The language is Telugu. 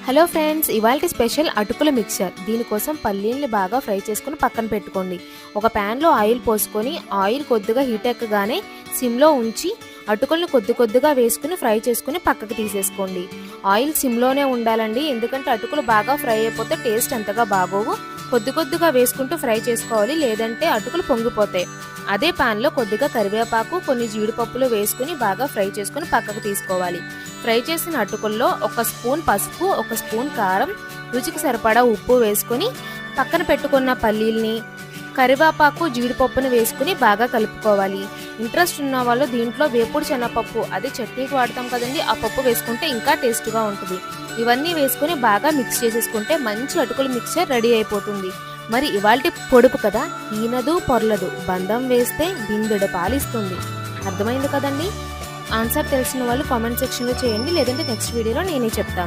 హలో ఫ్రెండ్స్, ఇవాల్టి స్పెషల్ అటుకుల మిక్చర్. దీనికోసం పల్లీల్ని బాగా ఫ్రై చేసుకుని పక్కన పెట్టుకోండి. ఒక ప్యాన్లో ఆయిల్ పోసుకొని ఆయిల్ కొద్దిగా హీట్ ఎక్కగానే సిమ్లో ఉంచి అటుకుల్ని కొద్దిగా వేసుకుని ఫ్రై చేసుకుని పక్కకు తీసేసుకోండి. ఆయిల్ సిమ్లోనే ఉండాలండి, ఎందుకంటే అటుకులు బాగా ఫ్రై అయిపోతే టేస్ట్ అంతగా బాగోవు. కొద్దిగా వేసుకుంటూ ఫ్రై చేసుకోవాలి, లేదంటే అటుకులు పొంగిపోతాయి. అదే ప్యాన్లో కొద్దిగా కరివేపాకు, కొన్ని జీడిపప్పులు వేసుకుని బాగా ఫ్రై చేసుకుని పక్కకు తీసుకోవాలి. ఫ్రై చేసిన అటుకుల్లో 1 స్పూన్ పసుపు, 1 స్పూన్ కారం, రుచికి సరిపడా ఉప్పు వేసుకుని పక్కన పెట్టుకున్న పల్లీల్ని, కరివేపాకు, జీడిపప్పుని వేసుకుని బాగా కలుపుకోవాలి. ఇంట్రెస్ట్ ఉన్న వాళ్ళు దీంట్లో వేపుడు శనగపప్పు, అది చట్నీకి వాడతాం కదండి, ఆ పప్పు వేసుకుంటే ఇంకా టేస్ట్గా ఉంటుంది. ఇవన్నీ వేసుకుని బాగా మిక్స్ చేసేసుకుంటే మంచి అటుకుల మిక్చర్ రెడీ అయిపోతుంది. మరి ఇవాల్టి పొడుపు కదా, ఈనదు పొర్లదు, బంధం వేస్తే బిందెడు పాలిస్తుంది. అర్థమైంది కదండి? ఆన్సర్ తెలిసిన వాళ్ళు కామెంట్ సెక్షన్లో చేయండి, లేదంటే నెక్స్ట్ వీడియోలో నేనే చెప్తాను.